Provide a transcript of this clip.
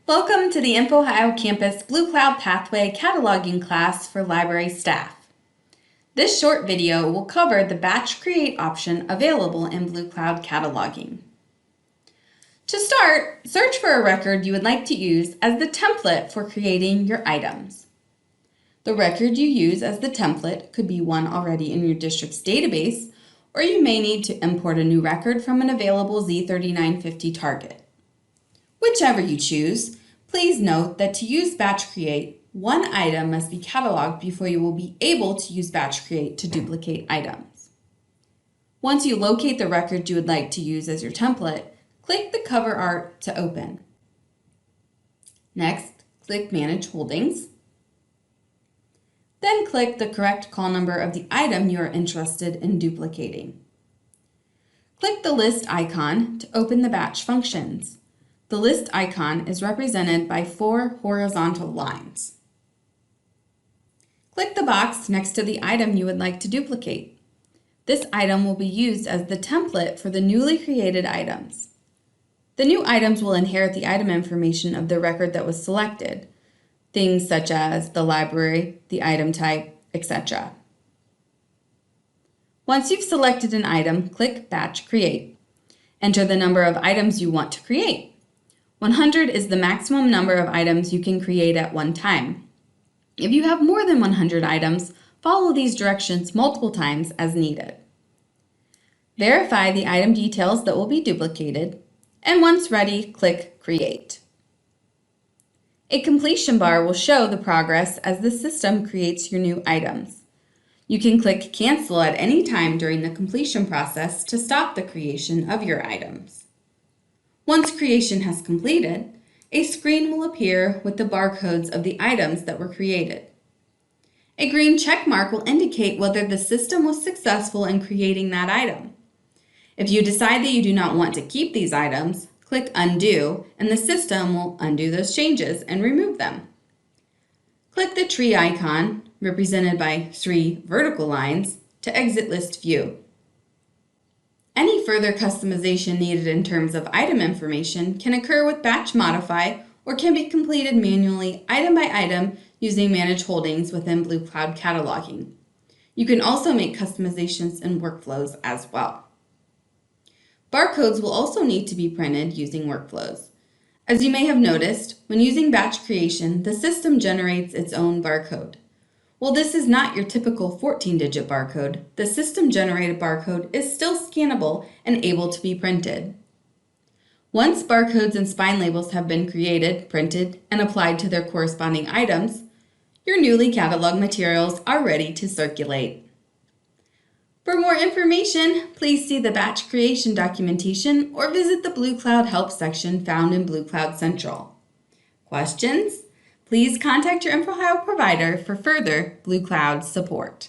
Welcome to the INFOhio campus BLUEcloud Pathway cataloging class for library staff. This short video will cover the BatchCreate option available in BLUEcloud cataloging. To start, search for a record you would like to use as the template for creating your items. The record you use as the template could be one already in your district's database, or you may need to import a new record from an available Z3950 target. Whichever you choose, please note that to use BatchCreate, one item must be cataloged before you will be able to use BatchCreate to duplicate items. Once you locate the record you would like to use as your template, click the cover art to open. Next, click Manage Holdings. Then click the correct call number of the item you are interested in duplicating. Click the list icon to open the batch functions. The list icon is represented by 4 horizontal lines. Click the box next to the item you would like to duplicate. This item will be used as the template for the newly created items. The new items will inherit the item information of the record that was selected, things such as the library, the item type, etc. Once you've selected an item, click BatchCreate. Enter the number of items you want to create. 100 is the maximum number of items you can create at one time. If you have more than 100 items, follow these directions multiple times as needed. Verify the item details that will be duplicated, and once ready, click Create. A completion bar will show the progress as the system creates your new items. You can click Cancel at any time during the completion process to stop the creation of your items. Once creation has completed, a screen will appear with the barcodes of the items that were created. A green check mark will indicate whether the system was successful in creating that item. If you decide that you do not want to keep these items, click Undo, and the system will undo those changes and remove them. Click the tree icon, represented by 3 vertical lines, to exit list view. Any further customization needed in terms of item information can occur with Batch Modify or can be completed manually item by item using Manage Holdings within BLUEcloud cataloging. You can also make customizations in workflows as well. Barcodes will also need to be printed using workflows. As you may have noticed, when using batch creation, the system generates its own barcode. While this is not your typical 14-digit barcode, the system-generated barcode is still scannable and able to be printed. Once barcodes and spine labels have been created, printed, and applied to their corresponding items, your newly cataloged materials are ready to circulate. For more information, please see the batch creation documentation or visit the BLUEcloud Help section found in BLUEcloud Central. Questions? Please contact your INFOhio provider for further BLUEcloud support.